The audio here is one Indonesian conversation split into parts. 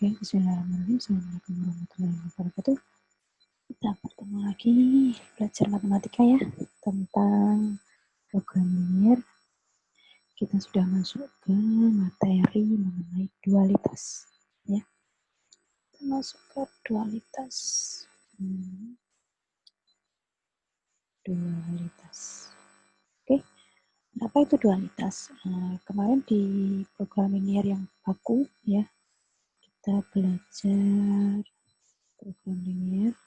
Oke, bismillahirrahmanirrahim. Assalamualaikum warahmatullahi wabarakatuh. Kita bertemu lagi belajar matematika ya, tentang program linear. Kita sudah masuk ke materi mengenai dualitas. Ya, kita masuk ke dualitas. Dualitas. Oke, apa itu dualitas? Kemarin di program linear yang baku ya, kita belajar program linear.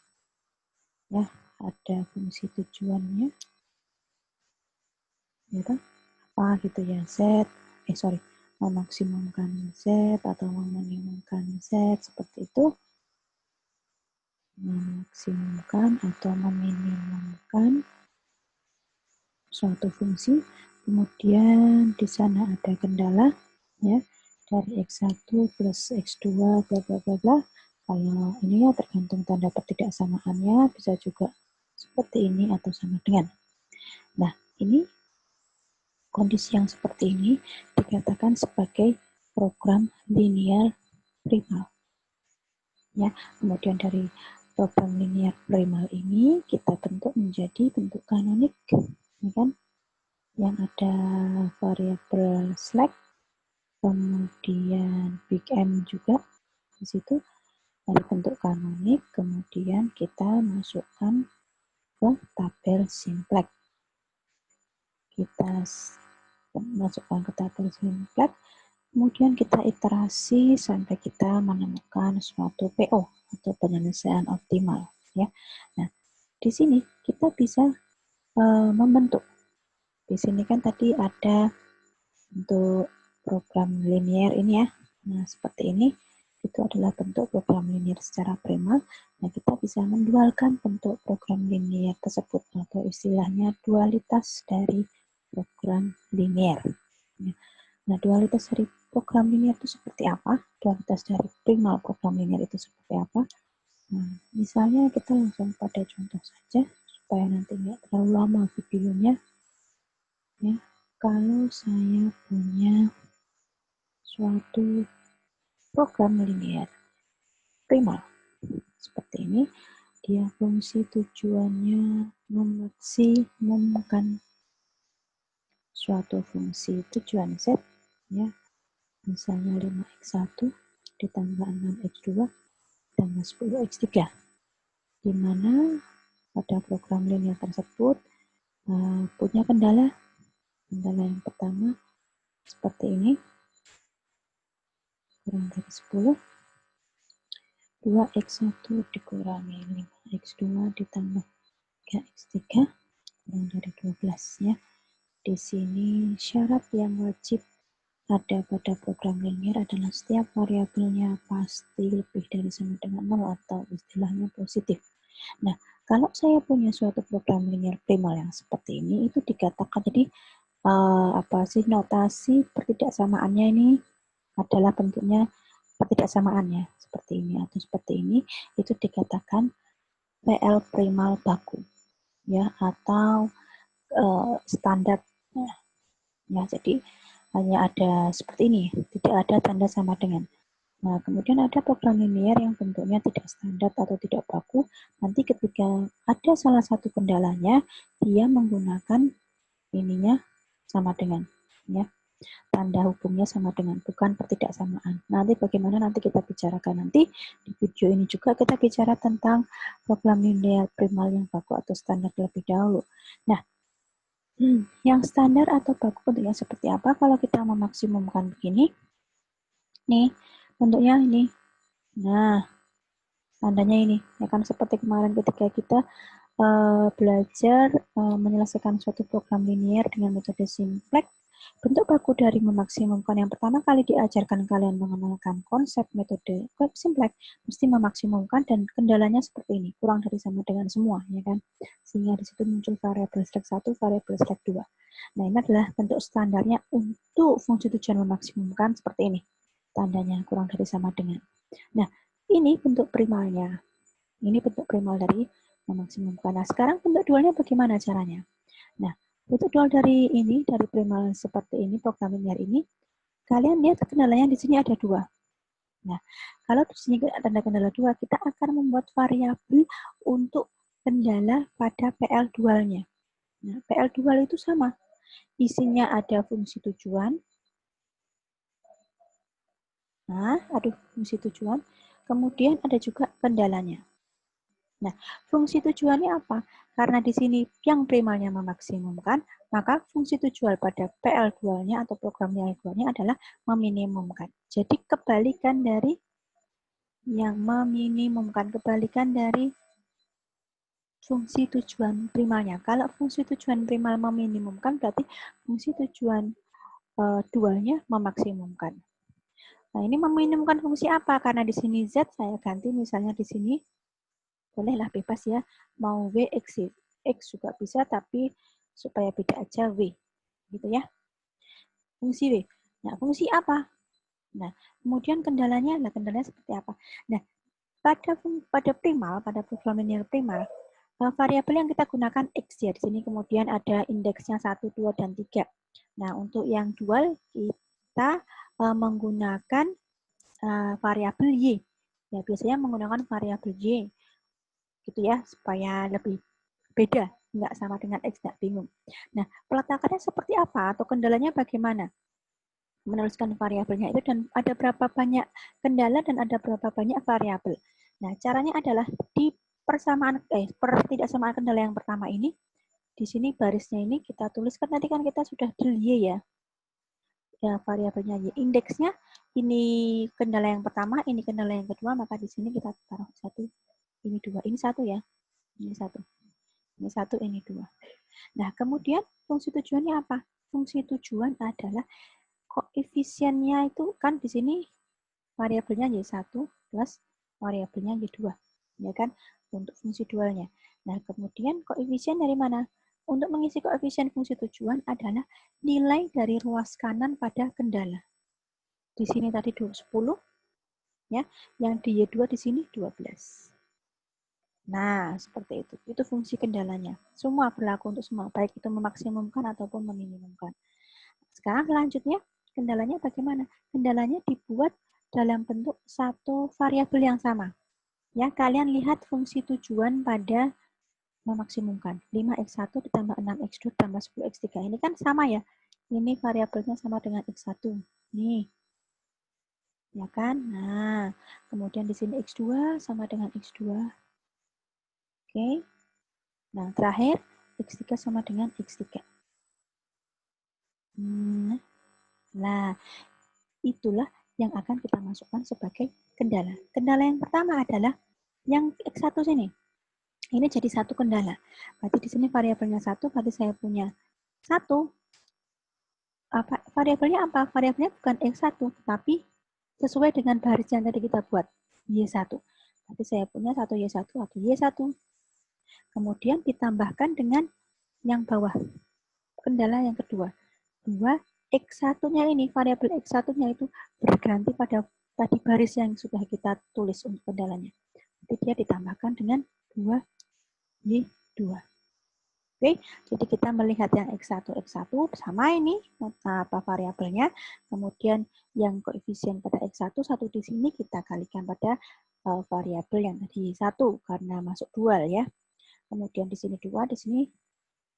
Ya, ada fungsi tujuannya, ya kan? Apa gitu ya, memaksimumkan Z atau meminimumkan Z, seperti itu. Memaksimumkan atau meminimumkan suatu fungsi, kemudian di sana ada kendala, ya, dari X1 plus X2, bla bla bla bla. Kalau ini ya tergantung tanda pertidaksamaannya, bisa juga seperti ini atau sama dengan. Nah, ini kondisi yang seperti ini dikatakan sebagai program linear primal. Ya, kemudian dari program linear primal ini kita bentuk menjadi bentuk kanonik, ya kan? Yang ada variabel slack, kemudian big M juga di situ. Dari bentuk kanonik, kemudian kita masukkan ke tabel simplex. Kita masukkan ke tabel simplex, kemudian kita iterasi sampai kita menemukan suatu PO atau penyelesaian optimal. Ya, nah di sini kita bisa membentuk. Di sini kan tadi ada untuk program linear ini ya. Nah seperti ini. Itu adalah bentuk program linear secara primal. Nah, kita bisa mendualkan bentuk program linear tersebut atau istilahnya dualitas dari program linear. Nah, dualitas dari program linear itu seperti apa? Dualitas dari primal program linear itu seperti apa? Nah, misalnya kita langsung pada contoh saja supaya nanti nggak terlalu lama videonya. Ya, kalau saya punya suatu program linear primal seperti ini, dia fungsi tujuannya memaksimumkan suatu fungsi tujuan Z, ya, misalnya 5x1 ditambah 6x2 tambah 10x3, di mana pada program linear tersebut punya kendala yang pertama seperti ini, kurang dari 10, 2x1 dikurangi 5x2 ditambah 3x3 kurang dari 12 ya. Di sini syarat yang wajib ada pada program linear adalah setiap variabelnya pasti lebih dari sama dengan 0 atau istilahnya positif. Nah, kalau saya punya suatu program linear primal yang seperti ini, itu dikatakan jadi notasi pertidaksamaannya ini adalah bentuknya pertidaksamaannya seperti ini atau seperti ini, itu dikatakan PL primal baku ya, atau standar ya. Jadi hanya ada seperti ini, tidak ada tanda sama dengan. Nah, kemudian ada program linear yang bentuknya tidak standar atau tidak baku. Nanti ketika ada salah satu kendalanya, dia menggunakan ininya sama dengan ya. Tanda hubungnya sama dengan, bukan pertidaksamaan. Nanti bagaimana nanti kita bicarakan nanti di video ini juga kita bicara tentang program linear primal yang baku atau standar terlebih dahulu. Nah, yang standar atau baku bentuknya seperti apa? Kalau kita memaksimumkan begini, nih bentuknya ini. Nah, tandanya ini, ya kan seperti kemarin ketika kita belajar menyelesaikan suatu program linear dengan metode simplex. Bentuk baku dari memaksimumkan yang pertama kali diajarkan kalian mengenalkan konsep metode simplex, mesti memaksimumkan dan kendalanya seperti ini, kurang dari sama dengan semua, ya kan? Sehingga di situ muncul variabel slack 1, variabel slack 2. Nah, ini adalah bentuk standarnya untuk fungsi tujuan memaksimumkan seperti ini. Tandanya kurang dari sama dengan. Nah, ini bentuk primalnya. Ini bentuk primal dari memaksimumkan. Nah, sekarang bentuk dualnya bagaimana caranya? Nah, bentuk dual dari ini, dari primal seperti ini, program linear ini, kalian lihat kendalanya di sini ada dua. Nah, kalau di sini ada kendala 2, kita akan membuat variabel untuk kendala pada PL dualnya. Nah, PL dual itu sama. Isinya ada fungsi tujuan. Nah, ada fungsi tujuan. Kemudian ada juga kendalanya. Nah, fungsi tujuannya apa? Karena di sini yang primalnya memaksimumkan, maka fungsi tujuan pada PL dualnya atau program nilai dualnya adalah meminimumkan. Jadi kebalikan dari yang meminimumkan, kebalikan dari fungsi tujuan primalnya. Kalau fungsi tujuan primal meminimumkan, berarti fungsi tujuan dualnya memaksimumkan. Nah, ini meminimumkan fungsi apa? Karena di sini Z saya ganti misalnya di sini bolehlah bebas ya, mau W, X, X juga bisa, tapi supaya beda aja W, gitu ya. Fungsi W. Nah, fungsi apa? Nah, kemudian kendalanya seperti apa? Nah, pada primal, pada program linear primal, variabel yang kita gunakan X ya, di sini kemudian ada indeksnya 1, 2, dan 3. Nah, untuk yang dual, kita menggunakan variabel Y. Ya, biasanya menggunakan variabel Y, gitu ya, supaya lebih beda, nggak sama dengan X, nggak bingung. Nah, peletakannya seperti apa atau kendalanya bagaimana? Menuliskan variabelnya itu dan ada berapa banyak kendala dan ada berapa banyak variabel. Nah, caranya adalah di persamaan pertidaksamaan kendala yang pertama ini, di sini barisnya ini kita tuliskan, tadi kan kita sudah del Y ya. Ya, variabelnya Y. Indeksnya ini kendala yang pertama, ini kendala yang kedua, maka di sini kita taruh 1, ini 2, ini 1 ya. Ini 1. Ini 1, ini 2. Nah, kemudian fungsi tujuannya apa? Fungsi tujuan adalah koefisiennya itu kan di sini variabelnya Y1 plus variabelnya Y2. Ya kan? Untuk fungsi dualnya. Nah, kemudian koefisien dari mana? Untuk mengisi koefisien fungsi tujuan adalah nilai dari ruas kanan pada kendala. Di sini tadi 10, ya. Yang di Y2 di sini 12. Nah, seperti itu. Itu fungsi kendalanya. Semua berlaku untuk semua, baik itu memaksimumkan ataupun meminimumkan. Sekarang selanjutnya, kendalanya bagaimana? Kendalanya dibuat dalam bentuk satu variabel yang sama. Ya, kalian lihat fungsi tujuan pada memaksimumkan. 5x1 ditambah 6x2 ditambah 10x3. Ini kan sama ya. Ini variabelnya sama dengan x1. Nih. Ya kan? Nah, kemudian di sini x2 sama dengan x2. Oke. Nah, terakhir x3 sama dengan x3. Nah, itulah yang akan kita masukkan sebagai kendala. Kendala yang pertama adalah yang X1 sini. Ini jadi satu kendala. Berarti di sini variabelnya 1, berarti saya punya 1. Variabelnya apa? Variabelnya bukan X1, tapi sesuai dengan baris yang tadi kita buat, Y1. Berarti saya punya 1Y1 atau Y1. Kemudian ditambahkan dengan yang bawah, kendala yang kedua. 2X1-nya ini, variabel X1-nya itu berganti pada tadi baris yang sudah kita tulis untuk kendalanya. Jadi dia ditambahkan dengan 2Y2. Oke, jadi kita melihat yang X1 sama ini apa variabelnya, kemudian yang koefisien pada X1 satu di sini kita kalikan pada variabel yang tadi 1 karena masuk dual ya. Kemudian di sini 2, di sini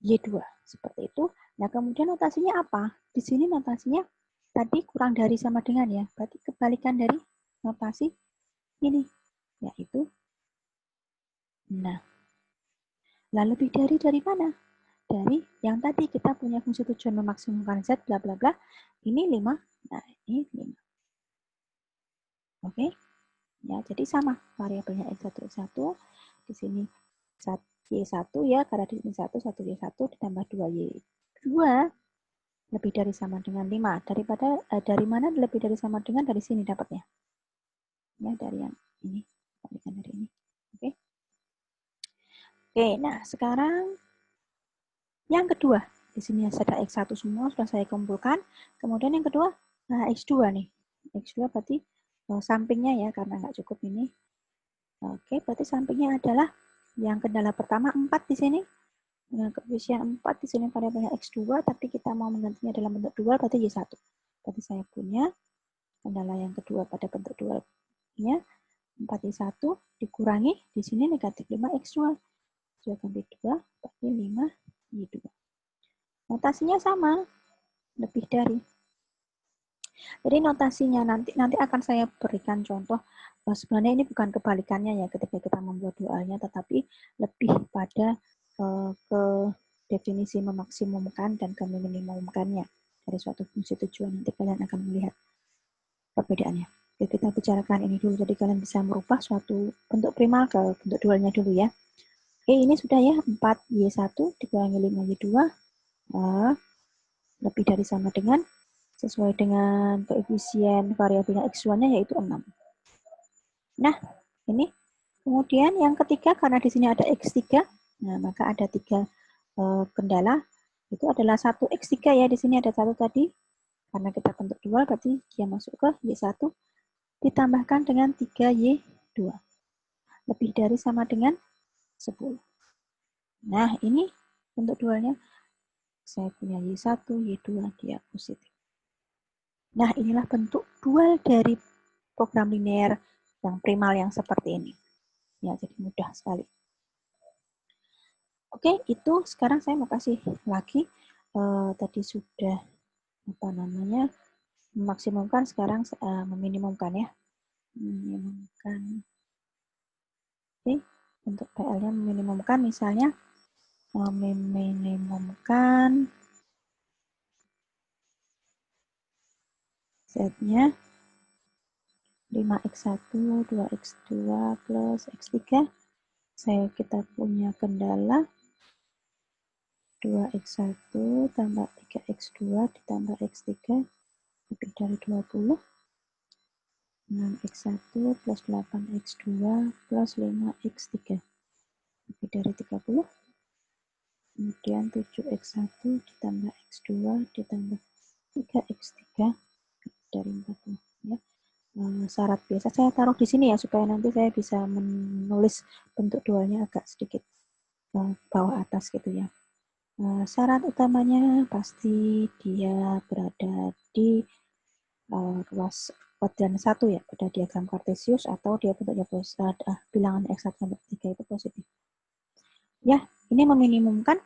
Y2. Seperti itu. Nah, kemudian notasinya apa? Di sini notasinya tadi kurang dari sama dengan ya. Berarti kebalikan dari notasi ini. Yaitu, nah, lebih dari mana? Dari yang tadi kita punya fungsi tujuan memaksimumkan Z, bla bla bla. Ini 5. Nah, ini 5. Oke. Ya, jadi sama. Variabelnya X1, X1. Di sini Y1 ya, karena di sini 1 Y1 ditambah 2Y2 lebih dari sama dengan 5. Dari mana lebih dari sama dengan? Dari sini dapatnya. Ya, dari yang ini. Kalikan dari ini. Oke. Oke, nah sekarang yang kedua. Di sini ada X1 semua, sudah saya kumpulkan. Kemudian yang kedua, nah X2 nih. X2 berarti sampingnya ya, karena nggak cukup ini. Oke, berarti sampingnya adalah yang kendala pertama 4 di sini. Dengan koefisien 4 di sini variabelnya X2, tapi kita mau menggantinya dalam bentuk dual, berarti Y1. Berarti saya punya kendala yang kedua pada bentuk dual Ya, 4Y1 dikurangi, di sini negatif 5X2. 2 kali 2, berarti 5Y2. Notasinya sama, lebih dari. Jadi notasinya nanti akan saya berikan contoh. Sebenarnya ini bukan kebalikannya ya ketika kita membuat dualnya, tetapi lebih pada ke definisi memaksimumkan dan ke meminimumkannya dari suatu fungsi tujuan. Nanti kalian akan melihat perbedaannya. Oke, kita bicarakan ini dulu. Jadi kalian bisa merubah suatu bentuk primal ke bentuk dualnya dulu ya. Oke, ini sudah ya, 4Y1 dikurangi 5Y2 lebih dari sama dengan sesuai dengan koefisien variabelnya X1-nya yaitu 6. Nah, ini kemudian yang ketiga, karena di sini ada X3, nah maka ada 3 kendala, itu adalah 1X3 ya, di sini ada 1 tadi, karena kita bentuk dual berarti dia masuk ke Y1, ditambahkan dengan 3Y2, lebih dari sama dengan 10. Nah, ini bentuk dualnya, saya punya Y1, Y2, dia positif. Nah, inilah bentuk dual dari program linear yang primal yang seperti ini. Ya, jadi mudah sekali. Oke, itu sekarang saya mau kasih lagi. Tadi sudah memaksimumkan, sekarang meminimumkan ya. Meminimumkan. Oke, untuk PL-nya meminimumkan, misalnya meminimumkan Z-nya 5X1, 2X2 plus X3. Kita punya kendala 2X1 tambah 3X2 ditambah X3 lebih dari 20. 6X1 plus 8X2 plus 5X3 lebih dari 30. Kemudian 7X1 ditambah X2 ditambah 3X3 lebih dari 40. Ya. Syarat biasa saya taruh di sini ya, supaya nanti saya bisa menulis bentuk dualnya agak sedikit bawah atas gitu ya. Syarat utamanya pasti dia berada di ruas kuadran 1 ya, pada diagram Kartesius, atau dia bentuknya bilangan X1 sampai 3 itu positif. Ya, ini meminimumkan,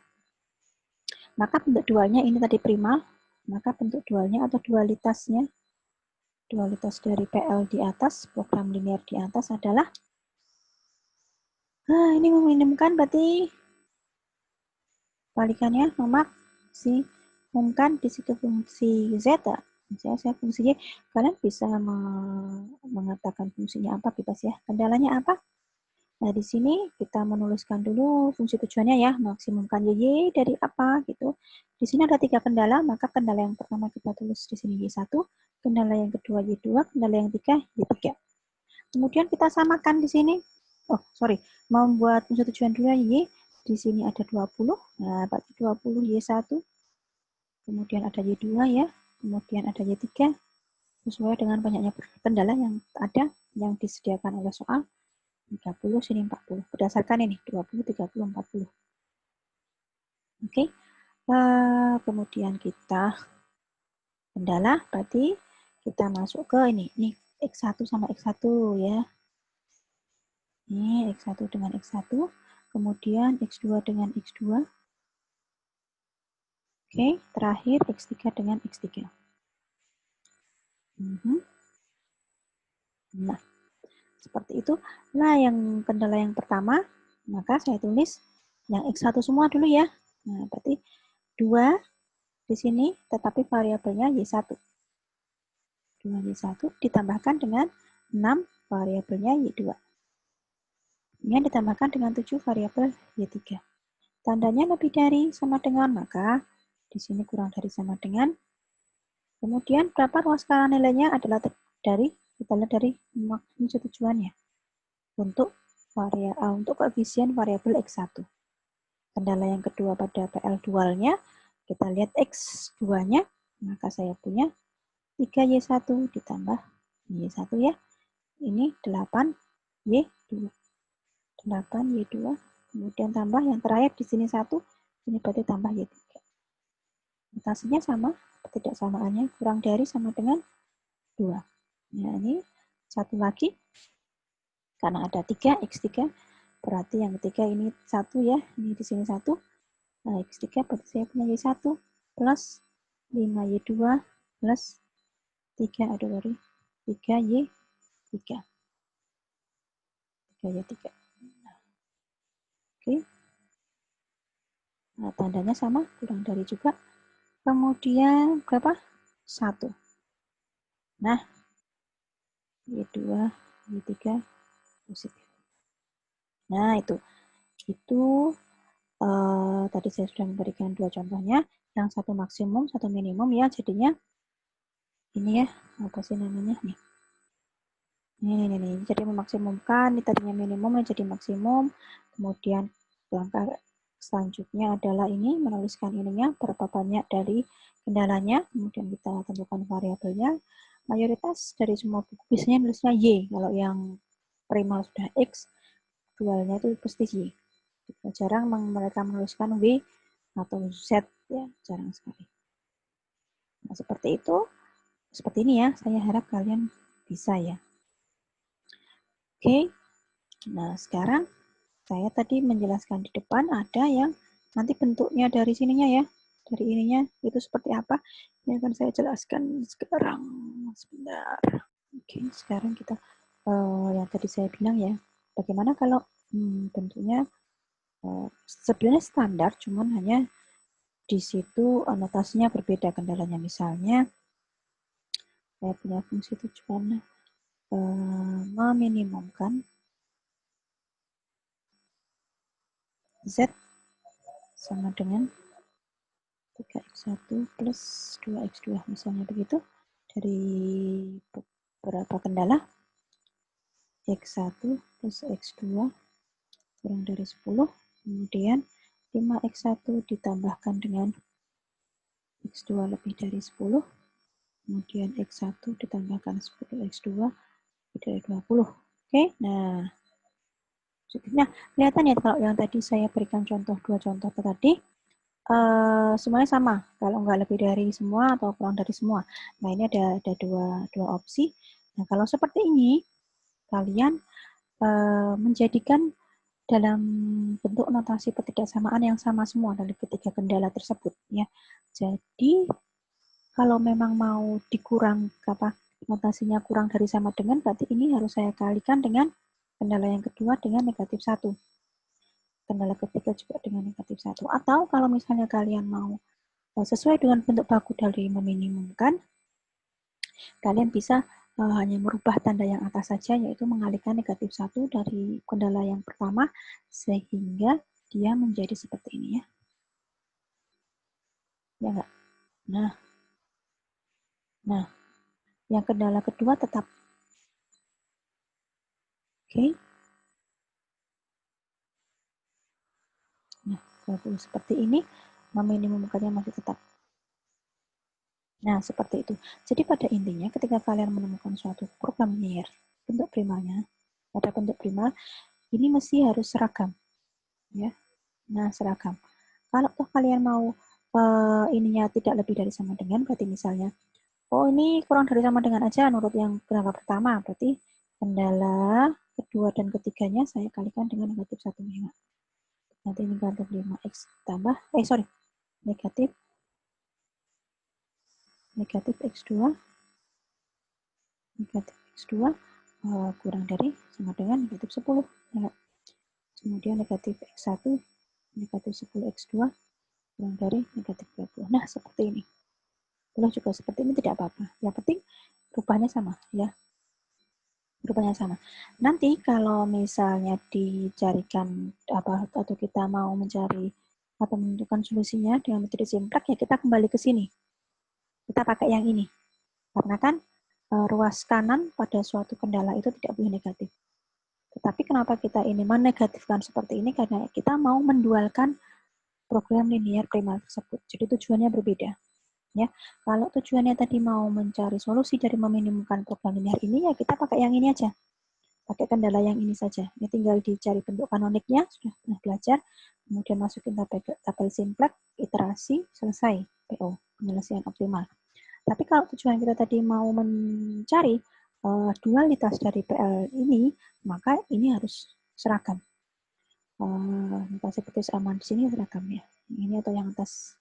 maka bentuk dualnya ini tadi primal, maka bentuk dualnya atau dualitasnya, dualitas dari PL di atas, program linear di atas adalah, ini meminimumkan berarti balikannya memaksimumkan di situ fungsi zeta. Misalnya saya fungsi Y, kalian bisa mengatakan fungsinya apa, bebas ya. Kendalanya apa? Nah, di sini kita menuliskan dulu fungsi tujuannya ya, maksimumkan Y dari apa gitu. Di sini ada 3 kendala, maka kendala yang pertama kita tulis di sini Y1, kendala yang kedua Y2, kendala yang ketiga Y3. Kemudian kita samakan di sini. Membuat fungsi tujuan dulu Y, di sini ada 20. Nah, berarti 20 Y1. Kemudian ada Y2 ya, kemudian ada Y3. Sesuai dengan banyaknya kendala yang ada, yang disediakan oleh soal. 30, sini 40. Berdasarkan ini, 20, 30, 40. Oke. Kemudian kita kendala, berarti kita masuk ke ini X1 sama X1 ya. Ini X1 dengan X1, kemudian X2 dengan X2. Oke, terakhir X3 dengan X3. Nah, seperti itu. Nah, yang kendala yang pertama, maka saya tulis yang X1 semua dulu ya. Nah, berarti 2 di sini, tetapi variabelnya Y1. 2Y1 ditambahkan dengan 6 variabelnya Y2. Ini ditambahkan dengan 7 variabel Y3. Tandanya lebih dari sama dengan, maka di sini kurang dari sama dengan. Kemudian berapa ruas skala nilainya adalah kita lihat dari fungsi tujuannya. Untuk koefisien variabel X1. Kendala yang kedua pada PL dualnya, kita lihat X2-nya, maka saya punya 3Y1 ditambah Y1 ya. Ini 8Y2. 8Y2, kemudian tambah yang terakhir di sini 1, ini berarti tambah Y3. Notasinya sama, ketidaksamaannya kurang dari sama dengan 2. Nah, ini satu lagi, karena ada 3, X3, berarti yang ketiga ini 1 ya, ini di sini 1. Nah, X3 berarti saya punya Y1 plus 5Y2 plus 3Y3. 3Y3. Oke. Nah, tandanya sama, kurang dari juga. Kemudian berapa? 1. Nah, Y2, Y3 positif. Nah, itu tadi saya sudah memberikan 2 contohnya. Yang satu maksimum, satu minimum ya, jadinya ini ya, apa sih namanya nih? Ini. Jadi memaksimumkan, ini tadinya minimum, ini jadi maksimum. Kemudian langkah selanjutnya adalah ini, menuliskan ininya, berapa banyak dari kendalanya. Kemudian kita tentukan variabelnya. Mayoritas dari semua buku biasanya nulisnya Y. Kalau yang primal sudah X, dualnya itu pasti Y. Jarang mereka menuliskan W atau Z ya, jarang sekali. Nah, seperti itu. Seperti ini ya, saya harap kalian bisa ya. Oke. Nah, sekarang saya tadi menjelaskan di depan ada yang nanti bentuknya dari sininya ya. Dari ininya itu seperti apa. Ini akan saya jelaskan sekarang. Sebentar. Oke, sekarang kita yang tadi saya bilang ya. Bagaimana kalau bentuknya sebenarnya standar, cuman hanya di situ anotasinya berbeda kendalanya. Misalnya saya punya fungsi tujuan meminimumkan Z sama dengan 3x1 plus 2x2 misalnya begitu. Dari beberapa kendala x1 plus x2 kurang dari 10, kemudian 5x1 ditambahkan dengan x2 lebih dari 10, kemudian x1 ditambahkan 10x2 lebih dari 20. Oke, nah kelihatan ya kalau yang tadi saya berikan contoh, 2 contoh tadi semuanya sama, kalau nggak lebih dari semua atau kurang dari semua. Nah, ini ada dua opsi. Nah, kalau seperti ini, kalian menjadikan dalam bentuk notasi ketidaksamaan yang sama semua dari ketiga kendala tersebut ya. Jadi kalau memang mau dikurang notasinya kurang dari sama dengan, berarti ini harus saya kalikan dengan kendala yang kedua dengan negatif 1. Kendala ketiga juga dengan negatif 1. Atau kalau misalnya kalian mau sesuai dengan bentuk baku dari meminimumkan, kalian bisa hanya merubah tanda yang atas saja, yaitu mengalihkan negatif 1 dari kendala yang pertama, sehingga dia menjadi seperti ini ya. Ya enggak? Nah, yang kendala kedua tetap. Oke. Nah, kalau seperti ini, meminimumkannya masih tetap. Nah, seperti itu. Jadi pada intinya ketika kalian menemukan suatu program linear bentuk primalnya, pada bentuk primal ini mesti harus seragam. Ya. Nah, seragam. Kalau toh kalian mau ininya tidak lebih dari sama dengan, berarti misalnya, oh ini kurang dari sama dengan aja menurut yang kendala pertama, berarti kendala kedua dan ketiganya saya kalikan dengan negatif 1,5. Nanti negatif 5x tambah, negatif x2 kurang dari sama dengan negatif 10. Ya. Kemudian negatif x1 negatif 10x2 kurang dari negatif 20. Nah, seperti ini. Boleh juga seperti ini, tidak apa-apa. Yang penting rupanya sama ya. Rupanya sama. Nanti kalau misalnya dicarikan atau kita mau mencari atau menentukan solusinya dengan metode Simplek, ya kita kembali ke sini. Kita pakai yang ini. Karena kan ruas kanan pada suatu kendala itu tidak boleh negatif. Tetapi kenapa kita ini menegatifkan seperti ini? Karena kita mau mendualkan program linear primal tersebut. Jadi tujuannya berbeda. Ya, kalau tujuannya tadi mau mencari solusi dari meminimumkan program linear ini, ya kita pakai yang ini aja. Pakai kendala yang ini saja. Ini tinggal dicari bentuk kanoniknya, sudah pernah belajar. Kemudian masukin tabel Simplek, iterasi, selesai. PO, penyelesaian optimal. Tapi kalau tujuan kita tadi mau mencari dualitas dari PL ini, maka ini harus seragam. Notasi persamaan di sini seragam ya. Ini atau yang atas,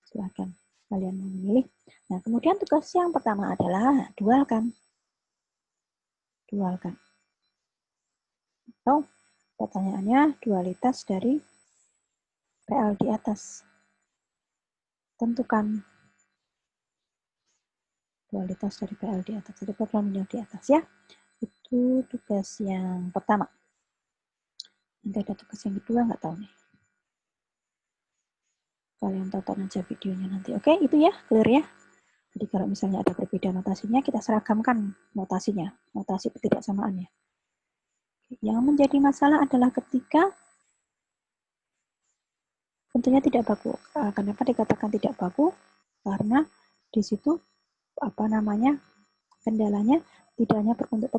silakan kalian memilih. Nah, kemudian tugas yang pertama adalah dualkan. Atau pertanyaannya dualitas dari PL di atas. Tentukan dualitas dari PL di atas. Jadi program yang di atas ya. Itu tugas yang pertama. Nanti ada tugas yang kedua, nggak tahu nih. Kalian tonton aja videonya nanti. Oke, itu ya, clear ya. Jadi kalau misalnya ada perbedaan notasinya, kita seragamkan notasinya, notasi ketidaksamaannya. Yang menjadi masalah adalah ketika tentunya tidak baku. Kenapa dikatakan tidak baku? Karena di situ kendalanya tidak hanya berbentuk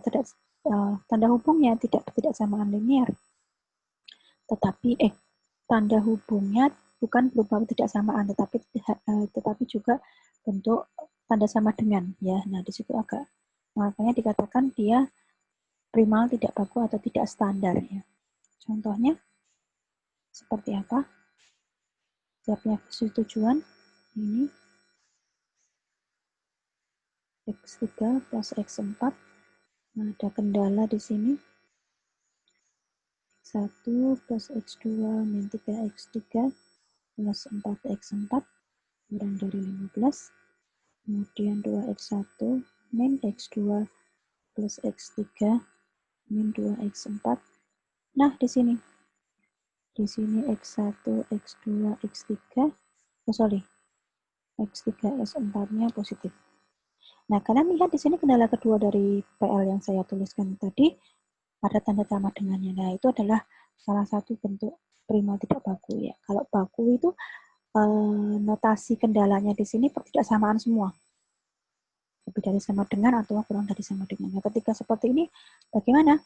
tanda hubungnya tidak ketidaksamaan linear, tetapi tanda hubungnya bukan berupa ketidaksamaan, tetapi juga bentuk tanda sama dengan ya. Nah, di situ makanya dikatakan dia primal tidak baku atau tidak standar ya. Contohnya seperti apa? Siapnya fungsi tujuan ini X3 plus X4. Nah, ada kendala di sini. X1 plus X2 min 3X3 plus 4X4 kurang dari 15. Kemudian 2X1 min X2 plus X3 min 2X4. Nah, di sini X1, X2, X3, X3, S4-nya positif. Nah, kalian lihat di sini kendala kedua dari PL yang saya tuliskan tadi, ada tanda sama dengannya. Nah, itu adalah salah satu bentuk primal tidak baku ya. Kalau baku itu notasi kendalanya di sini ketidaksamaan semua. Lebih dari sama dengan atau kurang dari sama dengan. Nah, ketika seperti ini, bagaimana?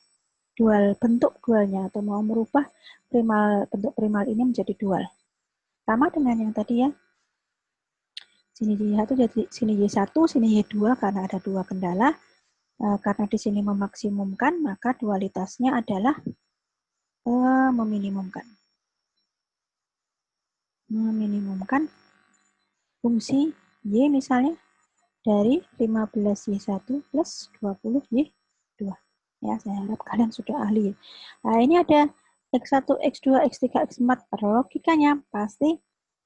Bentuk dualnya atau mau merubah bentuk primal ini menjadi dual. Sama dengan yang tadi ya. Sini Y1 jadi sini Y1, sini Y2 karena ada dua kendala. Karena di sini memaksimumkan, maka dualitasnya adalah meminimumkan fungsi Y misalnya dari 15Y1 plus 20Y2. Ya, saya harap kalian sudah ahli. Nah, ini ada X1, X2, X3, X4. Logikanya pasti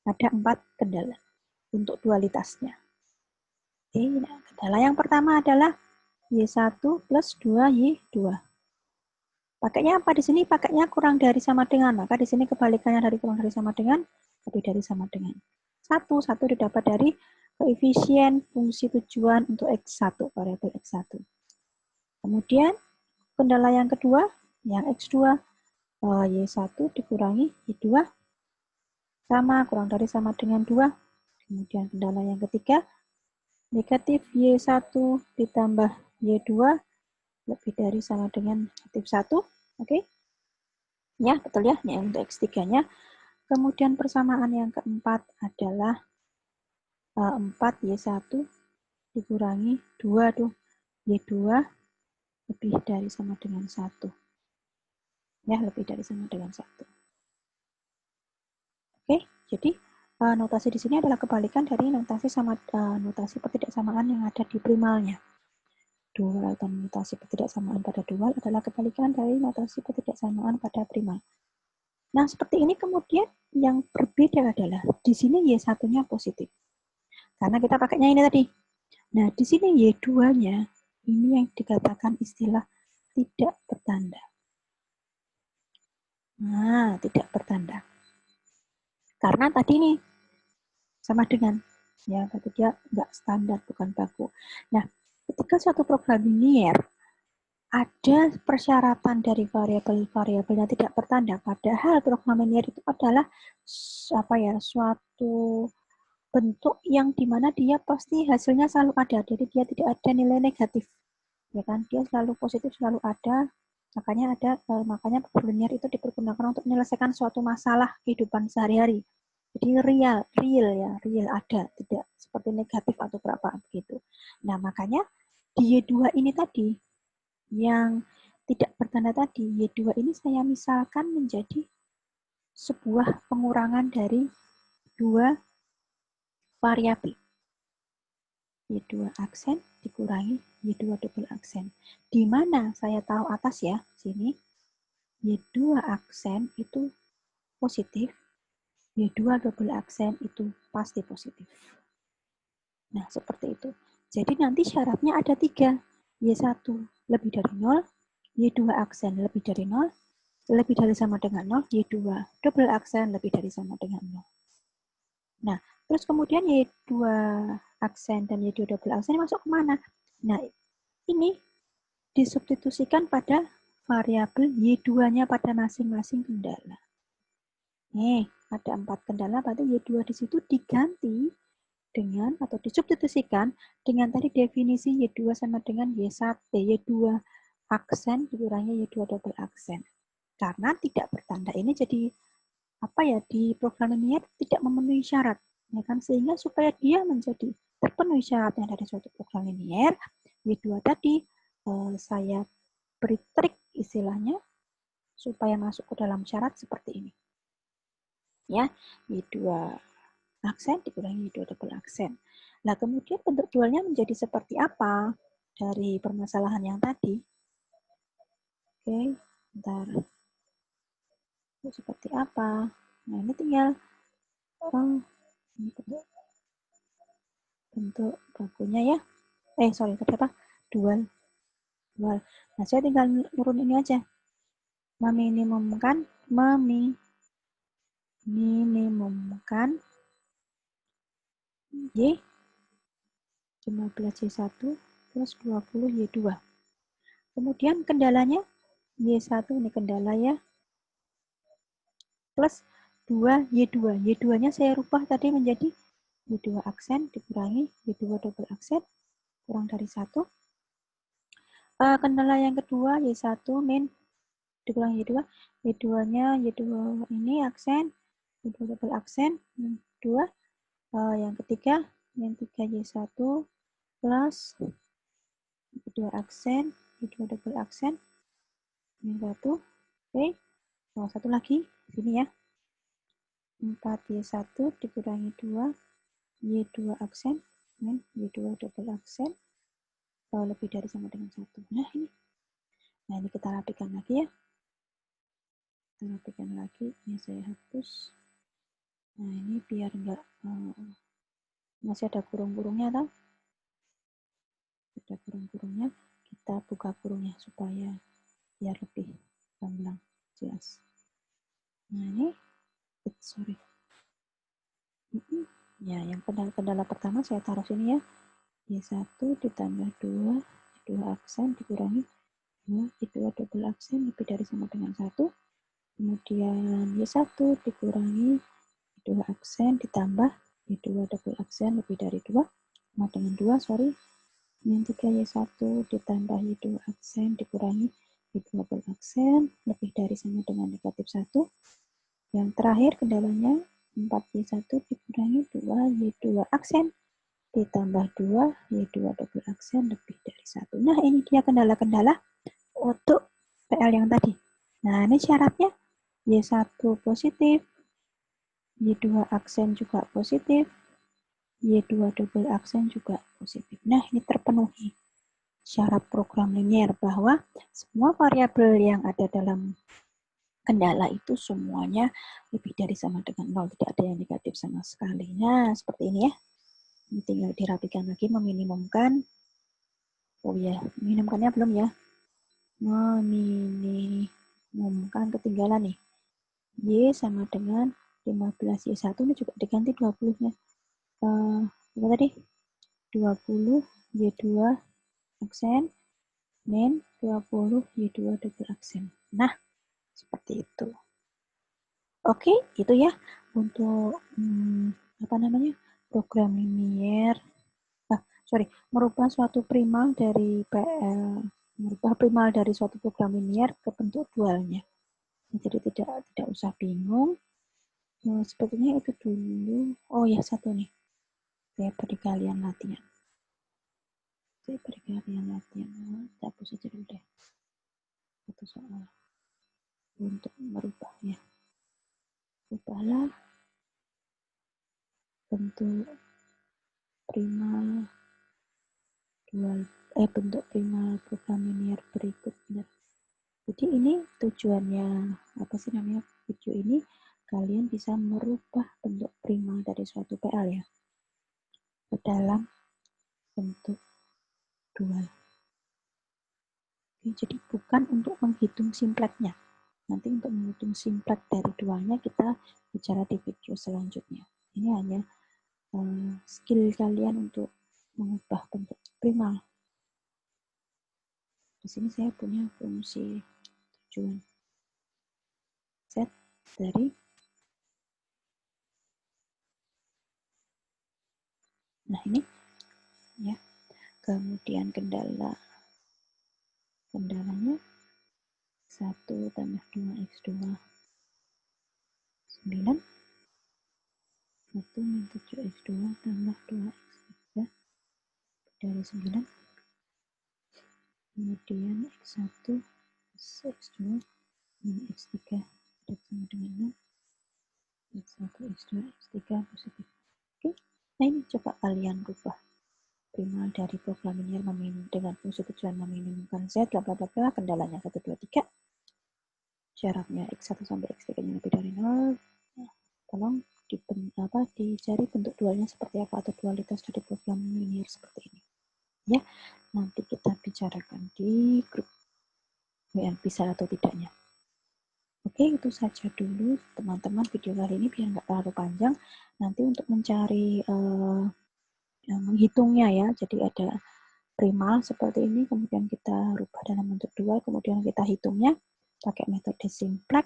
ada 4 kendala untuk dualitasnya. Oke, nah, kendala yang pertama adalah Y1 plus 2Y2. Pakainya apa di sini? Pakainya kurang dari sama dengan. Maka di sini kebalikannya dari kurang dari sama dengan, lebih dari sama dengan. 1 didapat dari koefisien fungsi tujuan untuk X1, variabel X1. Kemudian kendala yang kedua, yang X2, Y1 dikurangi Y2, sama, kurang dari sama dengan 2. Kemudian kendala yang ketiga, negatif Y1 ditambah Y2 lebih dari sama dengan negatif 1. Oke? Ya, betul ya, ini untuk X3-nya. Kemudian persamaan yang keempat adalah 4Y1 dikurangi 2 Y2 lebih dari sama dengan 1. Ya, lebih dari sama dengan 1. Oke, jadi notasi di sini adalah kebalikan dari notasi pertidaksamaan yang ada di primalnya. Dual atau notasi pertidaksamaan pada dual adalah kebalikan dari notasi pertidaksamaan pada primal. Nah, seperti ini kemudian yang berbeda adalah di sini Y1-nya positif. Karena kita pakainya ini tadi. Nah, di sini Y2-nya ini yang dikatakan istilah tidak bertanda. Nah, tidak bertanda. Karena tadi ini sama dengan, ya, berarti dia nggak standar, bukan baku. Nah, ketika suatu program linear, ada persyaratan dari variabel-variabel yang tidak bertanda, padahal program linear itu adalah suatu bentuk yang dimana dia pasti hasilnya selalu ada, jadi dia tidak ada nilai negatif, ya kan? Dia selalu positif, selalu ada. Makanya program linear itu dipergunakan untuk menyelesaikan suatu masalah kehidupan sehari-hari. Jadi real ada, tidak seperti negatif atau berapa begitu. Nah, makanya di Y2 ini tadi, yang tidak bertanda tadi, Y2 ini saya misalkan menjadi sebuah pengurangan dari dua variabel. Y2 aksen dikurangi Y2 double aksen. Di mana saya tahu atas ya, sini. Y2 aksen itu positif, Y2 double aksen itu pasti positif. Nah, seperti itu. Jadi nanti syaratnya ada 3. Y1 lebih dari 0, Y2 aksen lebih dari 0, lebih dari sama dengan 0, Y2 double aksen lebih dari sama dengan 0. Nah, terus kemudian Y2 aksen dan Y2 double aksen masuk kemana? Nah, ini disubstitusikan pada variabel Y2-nya pada masing-masing kendala. Nih, ada 4 kendala, berarti Y2 di situ diganti dengan atau disubstitusikan dengan tadi definisi Y2 sama dengan Y2 aksen dikurangi Y2 double aksen. Karena tidak bertanda ini jadi apa ya, di program linier tidak memenuhi syarat, ya kan? Sehingga supaya dia menjadi terpenuhi syaratnya dari suatu program linier, Y2 tadi saya beri trik istilahnya supaya masuk ke dalam syarat seperti ini. Ya, Y2 aksen dikurangi Y2 double aksen. Nah, kemudian bentuk dualnya menjadi seperti apa dari permasalahan yang tadi? Oke, bentar. Itu seperti apa? Nah, ini tinggal ini bentuk bakunya ya. Sorry, tadi apa? Dual. Nah, saya tinggal turun ini aja. Meminimumkan Y 15Y1 plus 20Y2. Kemudian kendalanya Y1 ini kendala ya. Plus 2Y2. Y2-nya saya rubah tadi menjadi Y2 aksen dikurangi Y2 double aksen kurang dari 1. Kendala yang kedua Y1 min dikurangi Y2. Y2-nya Y2 ini aksen Y2 double aksen 2. Yang ketiga min 3Y1 plus Y2 aksen Y2 double aksen min 1. Oke. Satu lagi sini ya. 4Y1 dikurangi 2 Y2 aksen min Y2 double aksen lebih dari sama dengan 1. Nah ini kita rapikan lagi ya. Kita rapikan lagi. Ini saya hapus. Nah ini biar enggak masih ada kurung-kurungnya tau. Ada kurung-kurungnya. Kita buka kurungnya supaya biar lebih gamblang jelas. Nah ini sorry. Ya, yang kendala pertama saya taruh sini ya. Y1 ditambah 2, Y2 aksen dikurangi 2, Y2 double aksen lebih dari sama dengan 1. Kemudian Y1 dikurangi Y2 aksen ditambah Y2 double aksen lebih dari 2, sama dengan 2, sorry. Min 3Y1 ditambah Y2 aksen dikurangi Y2 double aksen lebih dari sama dengan negatif 1. Yang terakhir kendalanya 4Y1 dikurangi 2Y2 aksen ditambah 2 Y2 double aksen lebih dari 1. Nah, ini dia kendala-kendala untuk PL yang tadi. Nah, ini syaratnya Y1 positif, Y2 aksen juga positif, Y2 double aksen juga positif. Nah, ini terpenuhi syarat program linier bahwa semua variabel yang ada dalam kendala itu semuanya lebih dari sama dengan 0, tidak ada yang negatif sama sekali. Nah, seperti ini ya. Ini tinggal dirapikan lagi, meminimumkan. Oh ya, meminimumkannya belum ya. Meminimumkan ketinggalan nih. Y sama dengan 15Y1 ini juga diganti 20-nya. Apa tadi? 20 Y2 aksen min 20 Y2 double aksen. Nah, seperti itu. Oke, itu ya untuk program linier. Merubah suatu primal dari PL, merubah primal dari suatu program linier ke bentuk dualnya. Jadi tidak usah bingung. Sepertinya itu dulu. Oh ya, satu nih. Saya beri kalian latihan. Oke, beri kalian latihan. Hapus saja dulu deh. Satu soal. Untuk merubahnya. Ubahlah bentuk primal bentuk primal program linear berikutnya. Jadi ini tujuannya apa sih namanya video ini, kalian bisa merubah bentuk primal dari suatu PL ya ke dalam bentuk dual. Oke, jadi bukan untuk menghitung simpleknya. Nanti untuk menghitung simplek dari dualnya kita bicara di video selanjutnya. Ini hanya skill kalian untuk mengubah bentuk primal. Di sini saya punya fungsi tujuan set dari ini ya. Kemudian kendalanya 1 tambah 2x2 9, 1 min 7x2 tambah 2x3 dari 9, kemudian x1 plus x2 min x3 sama dengan 6, x1 x2 x3 positif. Oke, nah ini coba kalian rubah primal dari program linear dengan fungsi tujuan meminimumkan z bla bla bla, kendalanya 1 2 3, syaratnya x1 sampai x3 nya lebih dari 0. Nah, tolong dicari bentuk dualnya seperti apa atau dualitas dari program linear seperti ini ya. Nanti kita bicarakan di grup WA bisa atau tidaknya. Oke, itu saja dulu teman-teman video kali ini biar nggak terlalu panjang. Nanti untuk mencari menghitungnya ya, jadi ada primal seperti ini, kemudian kita rubah dalam bentuk dual, kemudian kita hitungnya pakai metode simplex.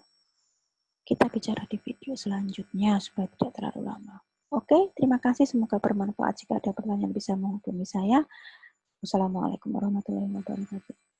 Kita bicara di video selanjutnya supaya tidak terlalu lama. Oke, terima kasih. Semoga bermanfaat. Jika ada pertanyaan bisa menghubungi saya. Wassalamualaikum warahmatullahi wabarakatuh.